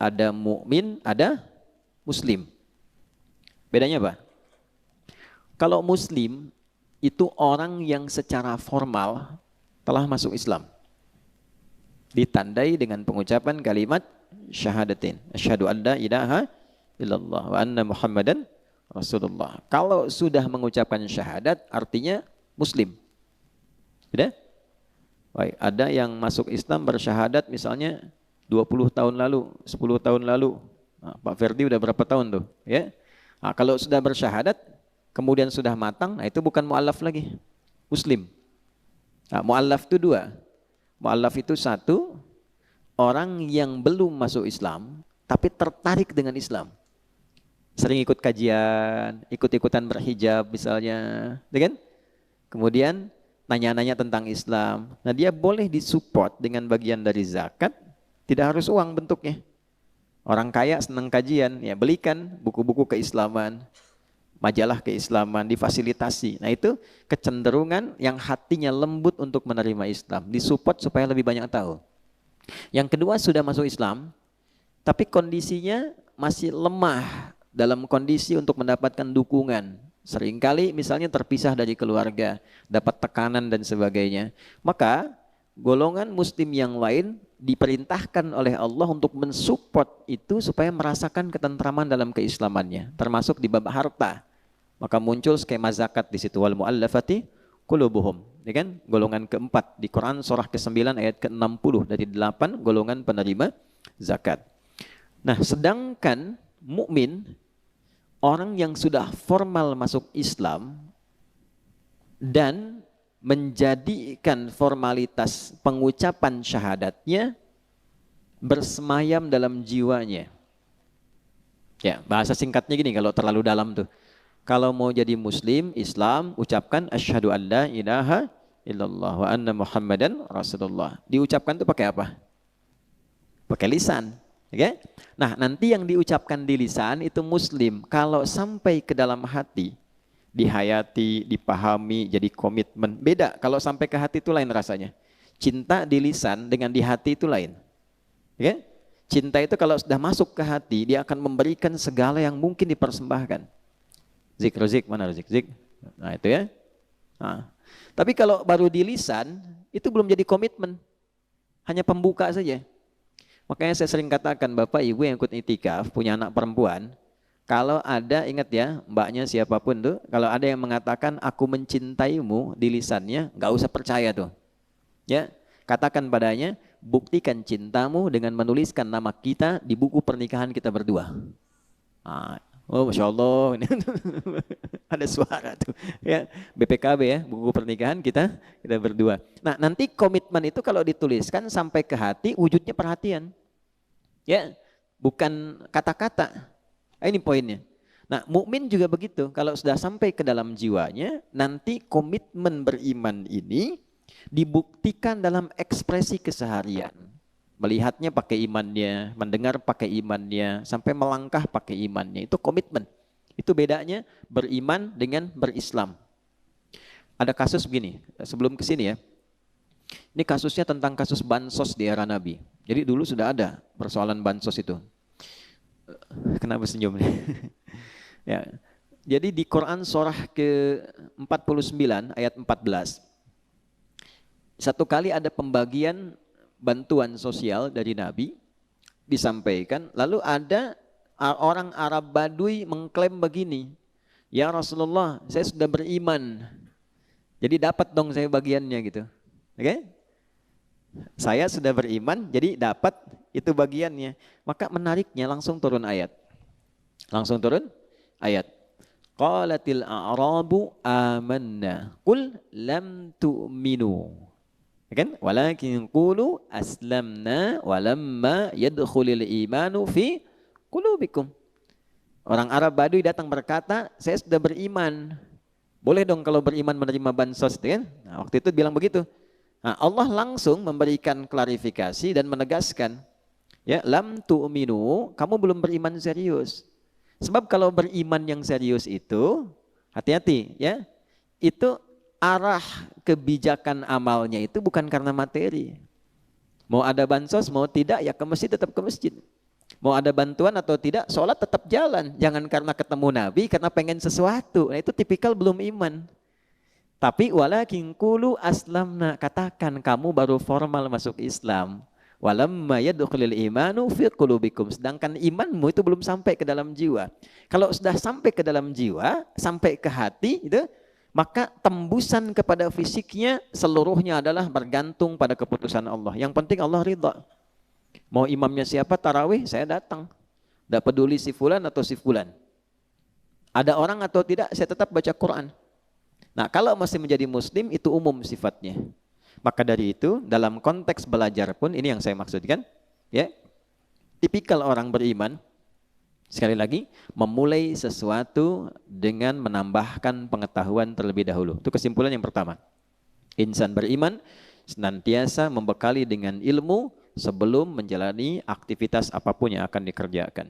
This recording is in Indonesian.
ada mukmin, ada muslim. Bedanya apa? Kalau muslim itu orang yang secara formal telah masuk Islam. Ditandai dengan pengucapan kalimat syahadatin. Asyhadu an la ilaha illallah wa anna Muhammadan Rasulullah. Kalau sudah mengucapkan syahadat artinya muslim. Sudah? Baik, ada yang masuk Islam bersyahadat misalnya 20 tahun lalu, 10 tahun lalu. Nah, Pak Ferdi udah berapa tahun tuh? Ya. Nah, kalau sudah bersyahadat, kemudian sudah matang, nah itu bukan mu'allaf lagi, muslim. Nah, mu'allaf itu dua. Mu'allaf itu satu, orang yang belum masuk Islam, tapi tertarik dengan Islam. Sering ikut kajian, ikut-ikutan berhijab misalnya, kan? Kemudian nanya-nanya tentang Islam. Nah dia boleh disupport dengan bagian dari zakat, tidak harus uang bentuknya. Orang kaya senang kajian, ya belikan buku-buku keislaman, majalah keislaman, difasilitasi. Nah itu kecenderungan yang hatinya lembut untuk menerima Islam, disupport supaya lebih banyak tahu. Yang kedua sudah masuk Islam, tapi kondisinya masih lemah dalam kondisi untuk mendapatkan dukungan. Seringkali misalnya terpisah dari keluarga, dapat tekanan dan sebagainya. Maka golongan muslim yang lain diperintahkan oleh Allah untuk mensupport itu supaya merasakan ketentraman dalam keislamannya, termasuk di bab harta. Maka muncul skema zakat di situ, wal muallafati qulubuhum, ya kan? Golongan keempat di Quran surah ke-9 ayat ke-60 dari 8 golongan penerima zakat. Nah, sedangkan mukmin, orang yang sudah formal masuk Islam dan menjadikan formalitas pengucapan syahadatnya bersemayam dalam jiwanya. Ya, bahasa singkatnya gini kalau terlalu dalam tuh. Kalau mau jadi muslim, Islam, ucapkan asyhadu an la ilaha illallah wa anna Muhammadan Rasulullah. Diucapkan tuh pakai apa? Pakai lisan. Okay? Nah, nanti yang diucapkan di lisan itu muslim. Kalau sampai ke dalam hati, dihayati, dipahami, jadi komitmen. Beda, kalau sampai ke hati itu lain rasanya. Cinta di lisan dengan di hati itu lain. Okay? Cinta itu kalau sudah masuk ke hati, dia akan memberikan segala yang mungkin dipersembahkan. Zik, mana zik? Nah itu ya. Nah, tapi kalau baru di lisan, itu belum jadi komitmen. Hanya pembuka saja. Makanya saya sering katakan, Bapak Ibu yang ikut itikaf, punya anak perempuan, kalau ada, ingat ya, mbaknya siapapun tuh, kalau ada yang mengatakan aku mencintaimu di lisannya, nggak usah percaya tuh. Ya, katakan padanya, buktikan cintamu dengan menuliskan nama kita di buku pernikahan kita berdua. Nah, oh Masya Allah, ada suara tuh. Ya, BPKB ya, buku pernikahan kita berdua. Nah, nanti komitmen itu kalau dituliskan sampai ke hati, wujudnya perhatian. Ya, bukan kata-kata. Ini poinnya. Nah, mukmin juga begitu. Kalau sudah sampai ke dalam jiwanya, nanti komitmen beriman ini dibuktikan dalam ekspresi keseharian. Melihatnya pakai imannya, mendengar pakai imannya, sampai melangkah pakai imannya. Itu komitmen. Itu bedanya beriman dengan berislam. Ada kasus begini, sebelum ke sini ya. Ini kasusnya tentang kasus bansos di era Nabi. Jadi dulu sudah ada persoalan bansos itu. Kenapa senyum nih? Ya. Jadi di Quran surah ke-49 ayat 14. Satu kali ada pembagian bantuan sosial dari Nabi disampaikan, lalu ada orang Arab Badui mengklaim begini, ya Rasulullah, saya sudah beriman, jadi dapat dong saya bagiannya gitu. Oke? Saya sudah beriman, jadi dapat itu bagiannya. Maka menariknya langsung turun ayat. Langsung turun ayat. Qalatil a'rabu amanna qul lam tu'minu. Kan? Walakin qulu aslamna walamma yadkhulul imanu fi qulubikum. Orang Arab Badui datang berkata, saya sudah beriman. Boleh dong kalau beriman menerima bansos, kan? Nah, waktu itu bilang begitu. Nah, Allah langsung memberikan klarifikasi dan menegaskan, ya, lam tu'minu, kamu belum beriman serius. Sebab kalau beriman yang serius itu, hati-hati, ya. Itu arah kebijakan amalnya itu bukan karena materi. Mau ada bansos, mau tidak, ya ke masjid tetap ke masjid. Mau ada bantuan atau tidak, sholat tetap jalan. Jangan karena ketemu Nabi, karena pengen sesuatu. Nah itu tipikal belum iman. Tapi walakin qulu aslamna, katakan kamu baru formal masuk Islam. Walamma yadkhulul imanu fi qulubikum, sedangkan imanmu itu belum sampai ke dalam jiwa. Kalau sudah sampai ke dalam jiwa, sampai ke hati itu, maka tembusan kepada fisiknya seluruhnya adalah bergantung pada keputusan Allah. Yang penting Allah ridha. Mau imamnya siapa tarawih, saya datang. Tidak peduli si fulan atau si fulan. Ada orang atau tidak, saya tetap baca Quran. Nah, kalau masih menjadi muslim itu umum sifatnya. Maka dari itu dalam konteks belajar pun ini yang saya maksudkan, ya. Tipikal orang beriman sekali lagi memulai sesuatu dengan menambahkan pengetahuan terlebih dahulu. Itu kesimpulan yang pertama. Insan beriman senantiasa membekali dengan ilmu sebelum menjalani aktivitas apapun yang akan dikerjakan.